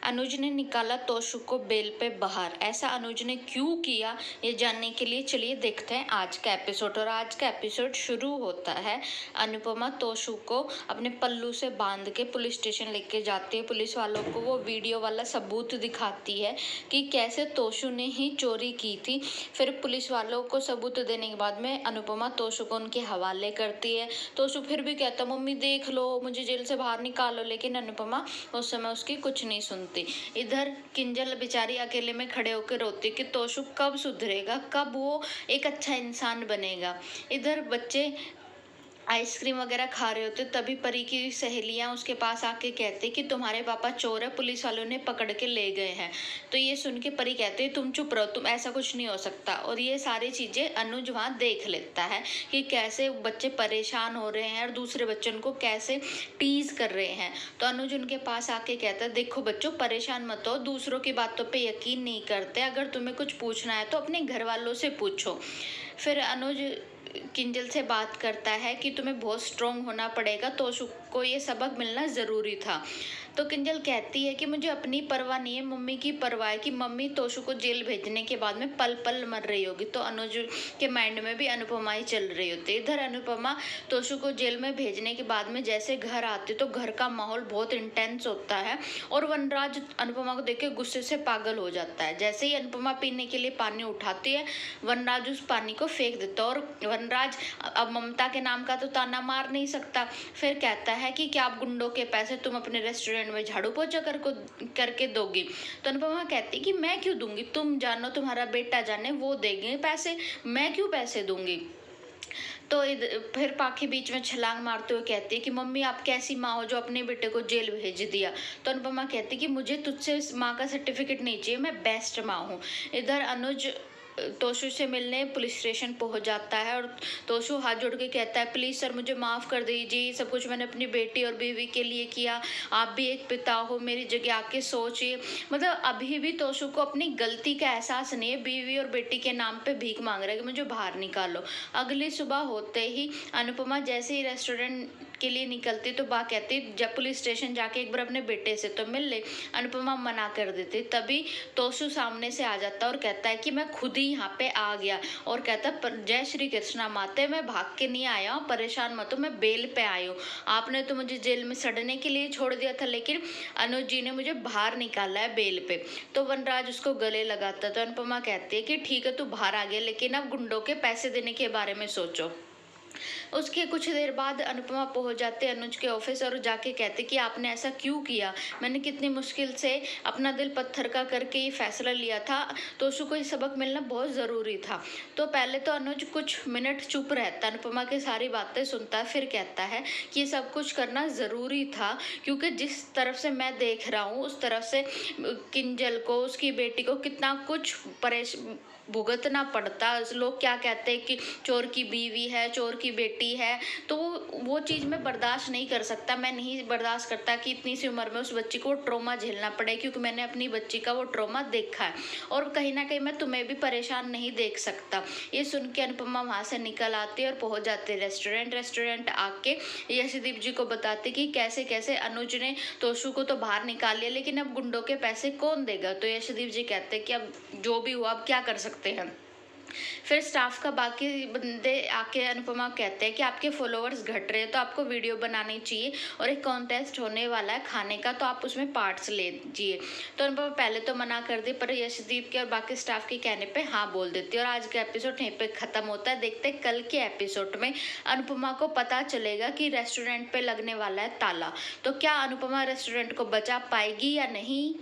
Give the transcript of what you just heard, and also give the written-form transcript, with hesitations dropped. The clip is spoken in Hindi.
अनुज ने निकाला तोशु को बेल पे बाहर। ऐसा अनुज ने क्यों किया, ये जानने के लिए चलिए देखते हैं आज का एपिसोड। और आज का एपिसोड शुरू होता है अनुपमा तोशु को अपने पल्लू से बांध के पुलिस स्टेशन लेके जाती है। पुलिस वालों को वो वीडियो वाला सबूत दिखाती है कि कैसे तोशु ने ही चोरी की थी। फिर पुलिस वालों को सबूत देने के बाद में अनुपमा तोशु को उनके हवाले करती है। तोशु फिर भी कहता मम्मी देख लो, मुझे जेल से बाहर निकालो, लेकिन अनुपमा उस समय उसकी कुछ नहीं सुनती। इधर किंजल बेचारी अकेले में खड़े होकर रोती कि तोशु कब सुधरेगा, कब वो एक अच्छा इंसान बनेगा। इधर बच्चे आइसक्रीम वगैरह खा रहे होते, तभी परी की सहेलियां उसके पास आके कहते कि तुम्हारे पापा चोर है, पुलिस वालों ने पकड़ के ले गए हैं। तो ये सुन के परी कहते तुम चुप रहो, तुम ऐसा कुछ नहीं हो सकता। और ये सारी चीजें अनुज वहाँ देख लेता है कि कैसे बच्चे परेशान हो रहे हैं और दूसरे बच्चों को कैसे टीज कर रहे हैं। तो अनुज उनके पास आके कहता है देखो बच्चों, परेशान मत हो, दूसरों की बातों पर यकीन नहीं करते, अगर तुम्हें कुछ पूछना है तो अपने घर वालों से पूछो। फिर अनुज किंजल से बात करता है कि तुम्हें बहुत स्ट्रोंग होना पड़ेगा, तोशु को ये सबक मिलना ज़रूरी था। तो किंजल कहती है कि मुझे अपनी परवाह नहीं है, मम्मी की परवाह है कि मम्मी तोशु को जेल भेजने के बाद में पल पल मर रही होगी। तो अनुज के माइंड में भी अनुपमा ही चल रही होती है। इधर अनुपमा तोशु को जेल में भेजने के बाद में जैसे घर आती तो घर का माहौल बहुत इंटेंस होता है और वनराज अनुपमा को देख के गुस्से से पागल हो जाता है। जैसे ही अनुपमा पीने के लिए पानी उठाती है, वनराज उस पानी को फेंक देता है। और वनराज अब ममता के नाम का तो ताना मार नहीं सकता, फिर कहता है कि क्या आप गुंडों के पैसे तुम अपने रेस्टोरेंट में झाड़ू पोछा करके दोगी। तो अनुपमा कहती कि मैं क्यों दूंगी, तुम जानो, तुम्हारा बेटा जाने, वो देंगे पैसे, मैं क्यों पैसे दूंगी। तो फिर पाखी बीच में छलांग मारते हुए कहती है कि मम्मी आप कैसी माँ हो जो अपने बेटे को जेल भेज दिया। तो अनुपमा कहती कि मुझे तुझसे माँ का सर्टिफिकेट नहीं चाहिए, मैं बेस्ट माँ हूँ। इधर अनुज तोशु से मिलने पुलिस स्टेशन पहुंच जाता है और तोशु हाथ जोड़ के कहता है प्लीज़ सर मुझे माफ़ कर दीजिए, सब कुछ मैंने अपनी बेटी और बीवी के लिए किया, आप भी एक पिता हो, मेरी जगह आके सोचिए। मतलब अभी भी तोशु को अपनी गलती का एहसास नहीं है, बीवी और बेटी के नाम पे भीख मांग रहा है कि मुझे बाहर निकालो। अगली सुबह होते ही अनुपमा जैसे ही रेस्टोरेंट के लिए निकलती तो बा कहती जब पुलिस स्टेशन जाके एक बार अपने बेटे से तो मिल ले। अनुपमा मना कर देती, तभी तोशु सामने से आ जाता और कहता है कि मैं खुद ही यहाँ पे आ गया। और कहता जय श्री कृष्णा माते, मैं भाग के नहीं आया हूँ, परेशान मत हो, मैं बेल पे आई हूँ। आपने तो मुझे जेल में सड़ने के लिए छोड़ दिया था, लेकिन अनुज जी ने मुझे बाहर निकाला है बेल पे। तो वनराज उसको गले लगाता। तो अनुपमा कहती है कि ठीक है तू बाहर आ गया, लेकिन अब गुंडों के पैसे देने के बारे में सोचो। उसके कुछ देर बाद अनुपमा पहुंच जाते अनुज के ऑफिस और जाके कहते कि आपने ऐसा क्यों किया, मैंने कितनी मुश्किल से अपना दिल पत्थर का करके ये फैसला लिया था, तोशु को ये सबक मिलना बहुत ज़रूरी था। तो पहले तो अनुज कुछ मिनट चुप रहता, अनुपमा की सारी बातें सुनता है, फिर कहता है कि ये सब कुछ करना ज़रूरी था क्योंकि जिस तरफ से मैं देख रहा हूँ उस तरफ से किंजल को, उसकी बेटी को कितना कुछ भुगतना पड़ता। लोग क्या कहते हैं कि चोर की बीवी है, चोर की बेटी है, तो वो चीज़ मैं बर्दाश्त नहीं कर सकता। मैं नहीं बर्दाश्त करता कि इतनी सी उम्र में उस बच्ची को ट्रॉमा झेलना पड़े, क्योंकि मैंने अपनी बच्ची का वो ट्रॉमा देखा है और कहीं ना कहीं मैं तुम्हें भी परेशान नहीं देख सकता। ये सुन के अनुपमा वहाँ से निकल आती और पहुँच जाते रेस्टोरेंट आके यशदीप जी को बताते कि कैसे कैसे अनुज ने तोशु को तो बाहर निकाल लिया, लेकिन अब गुंडों के पैसे कौन देगा। तो यशदीप जी कहते कि अब जो भी हुआ अब क्या कर सकते हैं। फिर स्टाफ का बाकी बंदे आके अनुपमा कहते हैं कि आपके फॉलोअर्स घट रहे हैं तो आपको वीडियो बनानी चाहिए और एक कॉन्टेस्ट होने वाला है खाने का, तो आप उसमें पार्ट्स लीजिए। तो अनुपमा पहले तो मना कर दी, पर यशदीप के और बाकी स्टाफ के कहने पे हाँ बोल देती है। और आज का एपिसोड यहीं पे खत्म होता है। देखते हैं कल के एपिसोड में अनुपमा को पता चलेगा कि रेस्टोरेंट पे लगने वाला है ताला, तो क्या अनुपमा रेस्टोरेंट को बचा पाएगी या नहीं।